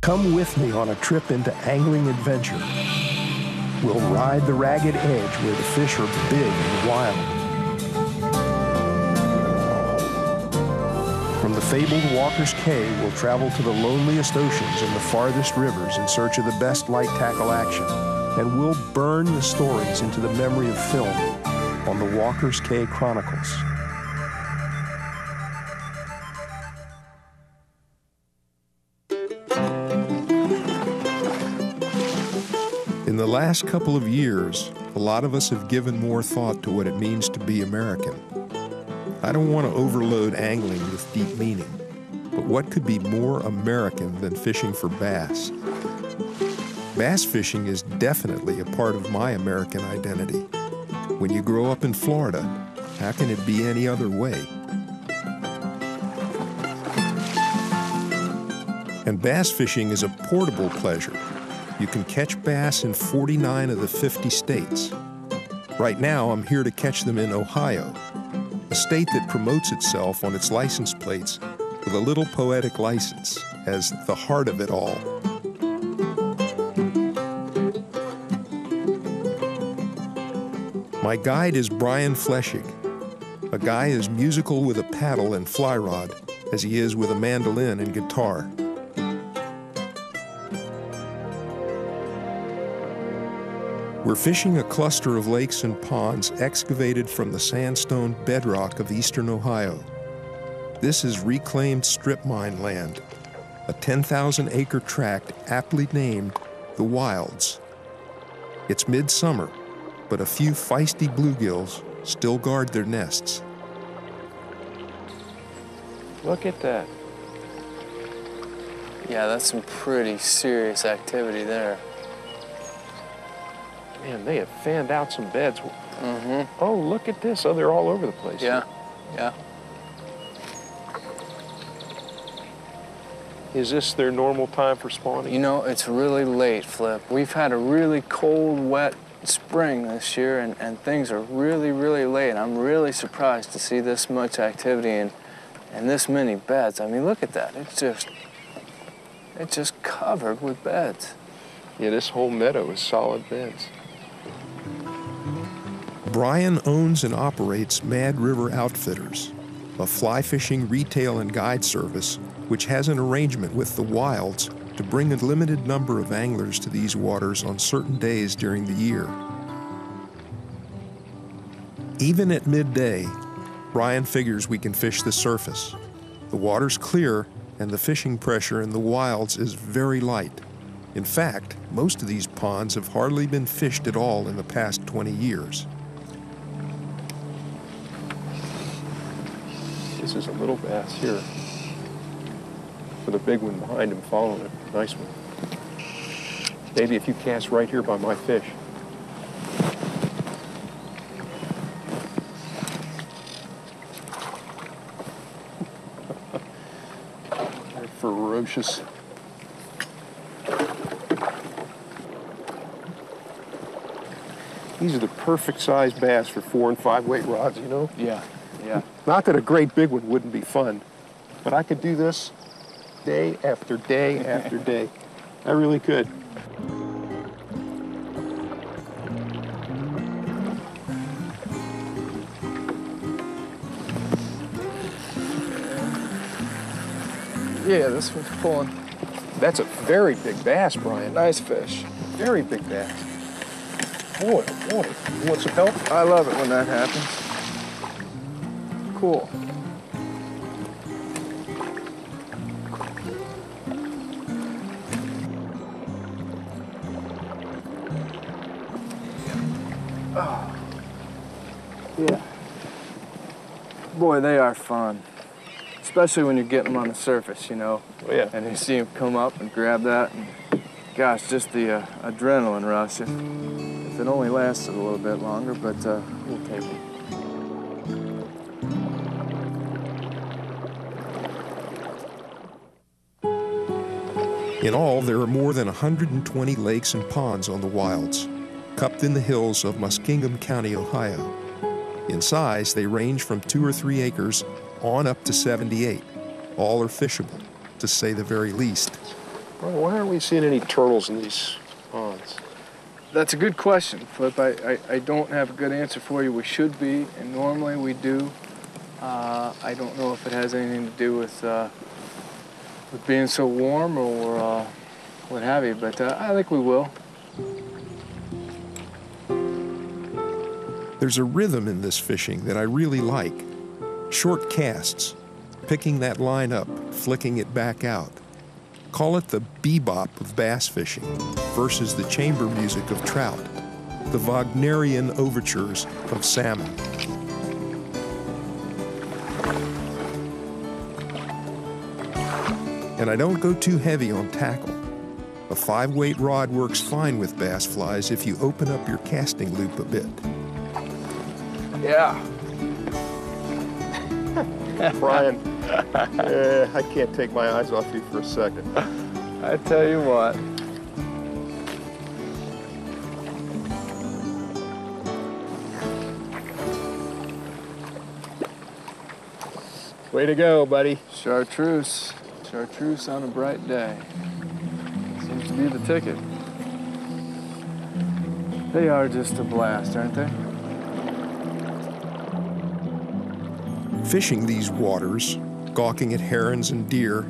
Come with me on a trip into angling adventure. We'll ride the ragged edge where the fish are big and wild. From the fabled Walker's Cay, we'll travel to the loneliest oceans and the farthest rivers in search of the best light tackle action. And we'll burn the stories into the memory of film on the Walker's Cay Chronicles. In the last couple of years, a lot of us have given more thought to what it means to be American. I don't want to overload angling with deep meaning, but what could be more American than fishing for bass? Bass fishing is definitely a part of my American identity. When you grow up in Florida, how can it be any other way? And bass fishing is a portable pleasure. You can catch bass in 49 of the 50 states. Right now, I'm here to catch them in Ohio, a state that promotes itself on its license plates with a little poetic license as the heart of it all. My guide is Brian Flechsig, a guy as musical with a paddle and fly rod as he is with a mandolin and guitar. We're fishing a cluster of lakes and ponds excavated from the sandstone bedrock of eastern Ohio. This is reclaimed strip mine land, a 10,000-acre tract aptly named the Wilds. It's midsummer, but a few feisty bluegills still guard their nests. Look at that. Yeah, that's some pretty serious activity there. Man, they have fanned out some beds. Mm-hmm. Oh, look at this. Oh, they're all over the place. Yeah, yeah. Is this their normal time for spawning? You know, it's really late, Flip. We've had a really cold, wet spring this year, and things are really, really late. I'm really surprised to see this much activity and this many beds. I mean, look at that. It's just covered with beds. Yeah, this whole meadow is solid beds. Brian owns and operates Mad River Outfitters, a fly fishing retail and guide service which has an arrangement with the Wilds to bring a limited number of anglers to these waters on certain days during the year. Even at midday, Brian figures we can fish the surface. The water's clear and the fishing pressure in the Wilds is very light. In fact, most of these ponds have hardly been fished at all in the past 20 years. This is a little bass here with a big one behind him following it. Nice one. Maybe if you cast right here by my fish. They're ferocious. These are the perfect size bass for 4- and 5-weight rods, you know? Yeah, yeah. Not that a great big one wouldn't be fun, but I could do this day after day after day. I really could. Yeah, this one's pulling. That's a very big bass, Brian. Nice fish. Very big bass. Boy, oh boy. You want some help? I love it when that happens. Cool. Oh. Yeah. Boy, they are fun. Especially when you get them on the surface, you know. Oh, yeah. And you see them come up and grab that. And gosh, just the adrenaline rush. If it only lasted a little bit longer, but we'll take it. In all, there are more than 120 lakes and ponds on the Wilds, cupped in the hills of Muskingum County, Ohio. In size, they range from 2 or 3 acres on up to 78. All are fishable, to say the very least. Well, why aren't we seeing any turtles in these ponds? That's a good question, Flip. I don't have a good answer for you. We should be, and normally we do. I don't know if it has anything to do with being so warm or what have you, but I think we will. There's a rhythm in this fishing that I really like. Short casts, picking that line up, flicking it back out. Call it the bebop of bass fishing versus the chamber music of trout, the Wagnerian overtures of salmon. And I don't go too heavy on tackle. A 5-weight rod works fine with bass flies if you open up your casting loop a bit. Yeah. Brian, I can't take my eyes off you for a second. I tell you what. Way to go, buddy. Chartreuse. Chartreuse on a bright day. Seems to be the ticket. They are just a blast, aren't they? Fishing these waters, gawking at herons and deer,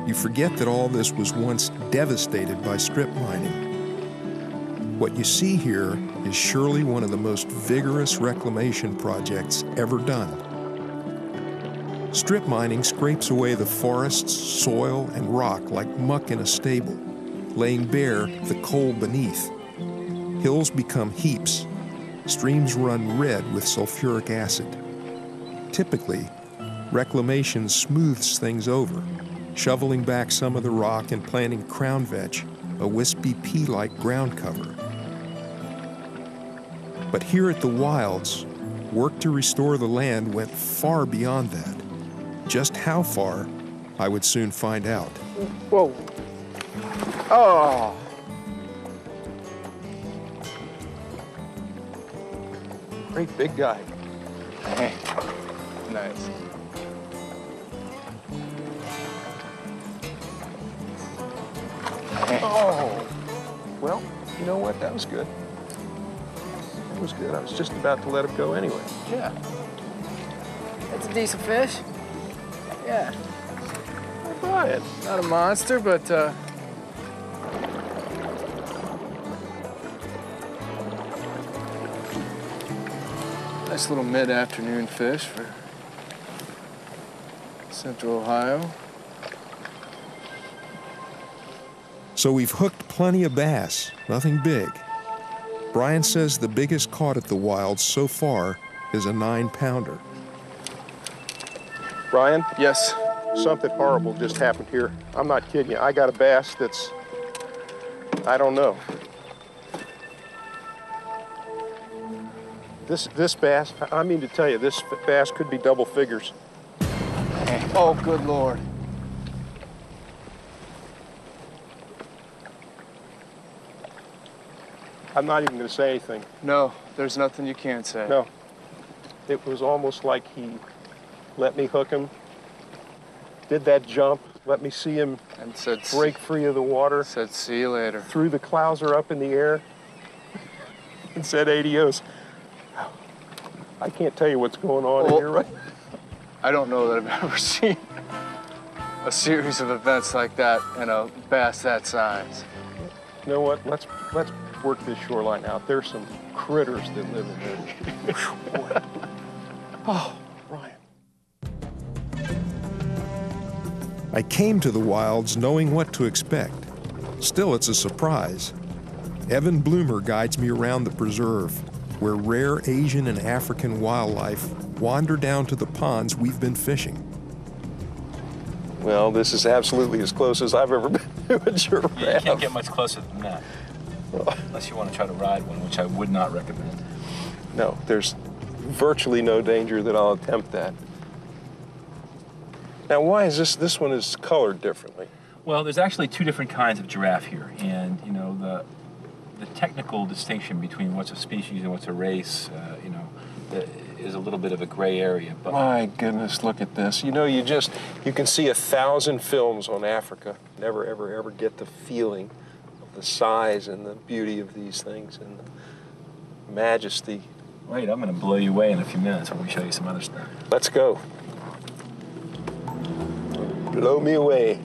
you forget that all this was once devastated by strip mining. What you see here is surely one of the most vigorous reclamation projects ever done. Strip mining scrapes away the forests, soil, and rock like muck in a stable, laying bare the coal beneath. Hills become heaps. Streams run red with sulfuric acid. Typically, reclamation smooths things over, shoveling back some of the rock and planting crown vetch, a wispy pea-like ground cover. But here at the Wilds, work to restore the land went far beyond that. Just how far, I would soon find out. Whoa. Oh. Great big guy. Hey. Nice. Oh. Well, you know what? That was good. That was good. I was just about to let him go anyway. Yeah. That's a decent fish. Yeah. Brian. Not a monster, but nice little mid-afternoon fish for Central Ohio. So we've hooked plenty of bass, nothing big. Brian says the biggest caught at the Wilds so far is a 9-pounder. Brian? Yes. Something horrible just happened here. I'm not kidding you. I got a bass that's, I don't know. This bass, I mean to tell you, this bass could be double figures. Oh, good Lord. I'm not even going to say anything. No, there's nothing you can't say. No. It was almost like he let me hook him, did that jump, let me see him And said, break free of the water, said, see you later. threw the clouser up in the air, and said adios. I can't tell you what's going on in here right now. I don't know that I've ever seen a series of events like that in a bass that size. You know what? Let's work this shoreline out. There's some critters that live in there. Boy. Oh, Brian. I came to the Wilds knowing what to expect. Still, it's a surprise. Evan Bloomer guides me around the preserve, where rare Asian and African wildlife wander down to the ponds we've been fishing. Well, this is absolutely as close as I've ever been to a giraffe. Yeah, you can't get much closer than that. Unless you want to try to ride one, which I would not recommend. No, there's virtually no danger that I'll attempt that. Now, why is this one is colored differently? Well, there's actually 2 different kinds of giraffe here, and you know the technical distinction between what's a species and what's a race, is a little bit of a gray area. But My goodness, look at this. You know, you can see 1,000 films on Africa. Never, ever, ever get the feeling of the size and the beauty of these things and the majesty. wait, I'm going to blow you away in a few minutes when we show you some other stuff. Let's go. Blow me away.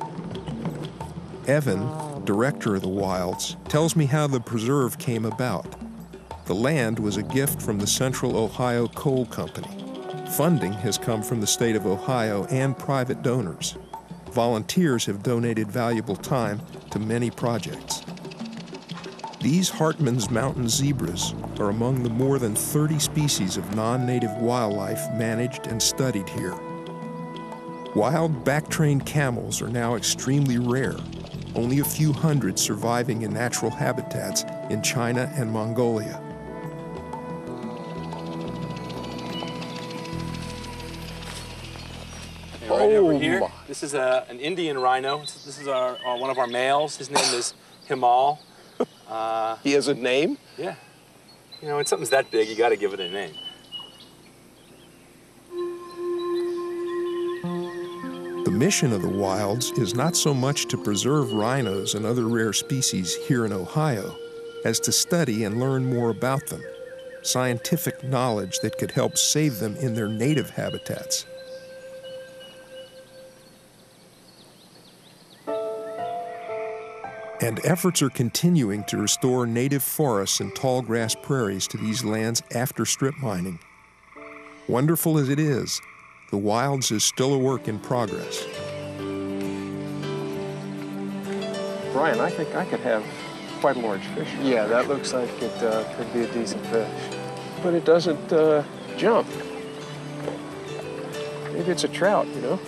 Evan, director of the Wilds, tells me how the preserve came about. The land was a gift from the Central Ohio Coal Company. Funding has come from the state of Ohio and private donors. Volunteers have donated valuable time to many projects. These Hartman's mountain zebras are among the more than 30 species of non-native wildlife managed and studied here. Wild back-trained camels are now extremely rare, only a few hundred surviving in natural habitats in China and Mongolia. Right over here, this is an Indian rhino. This is one of our males. His name is Himal. He has a name? Yeah. You know, when something's that big, you got to give it a name. The mission of the Wilds is not so much to preserve rhinos and other rare species here in Ohio, as to study and learn more about them, scientific knowledge that could help save them in their native habitats. And efforts are continuing to restore native forests and tall grass prairies to these lands after strip mining. Wonderful as it is, the Wilds is still a work in progress. Brian, I think I could have quite a large fish. Yeah, that looks like it could be a decent fish. But it doesn't jump. Maybe it's a trout, you know?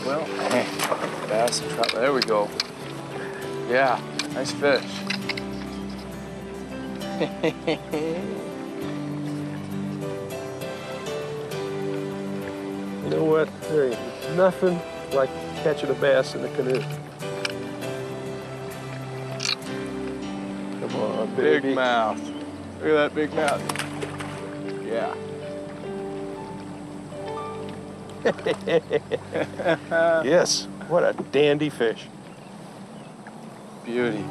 Well, bass and trout. There we go. Yeah, nice fish. You know what? There ain't nothing like catching a bass in a canoe. Come on, Big baby. mouth. Look at that big mouth. Yeah. Yes, what a dandy fish. Beauty.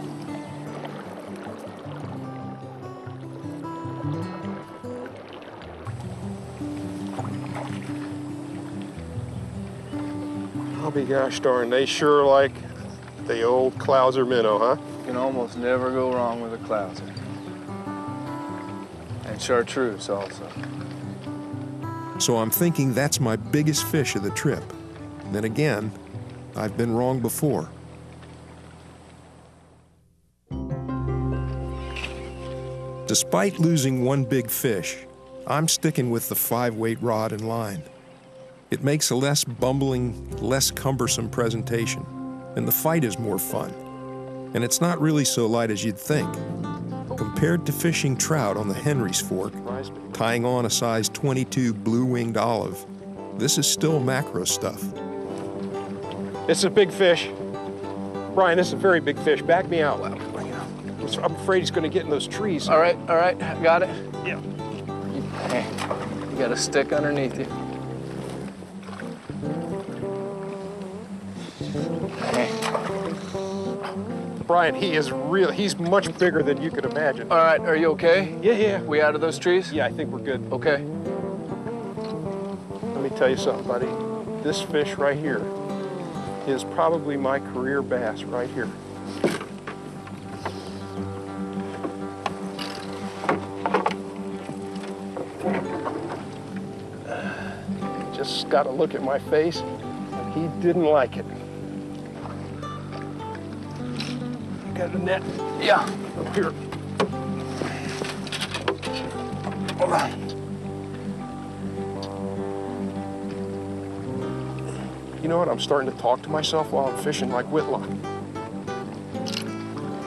I'll be gosh darn, they sure like the old Clouser minnow, huh? You can almost never go wrong with a clouser. And chartreuse also. So I'm thinking that's my biggest fish of the trip. Then again, I've been wrong before. Despite losing one big fish, I'm sticking with the 5-weight rod and line. It makes a less bumbling, less cumbersome presentation, and the fight is more fun. And it's not really so light as you'd think. Compared to fishing trout on the Henry's Fork, tying on a size 22 blue-winged olive, this is still macro stuff. It's a big fish. Brian, this is a very big fish. Back me out. I'm afraid he's going to get in those trees. All right, got it? Yeah. Hey, you got a stick underneath you. Hey. Brian, he's much bigger than you could imagine. All right, are you okay? Yeah. We out of those trees? Yeah, I think we're good. Okay. Let me tell you something, buddy. This fish right here is probably my career bass right here. Just got to look at my face. He didn't like it. Got a net? Yeah. Up here. Hold on. You know what? I'm starting to talk to myself while I'm fishing like Whitlock.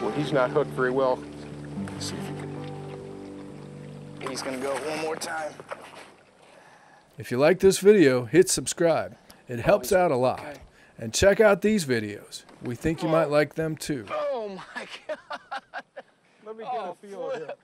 Well, he's not hooked very well. Let's see if he can. He's gonna go one more time. If you like this video, hit subscribe. It helps out a lot. Okay. And check out these videos. We think you might like them too. Oh my God. Let me get a feel of it.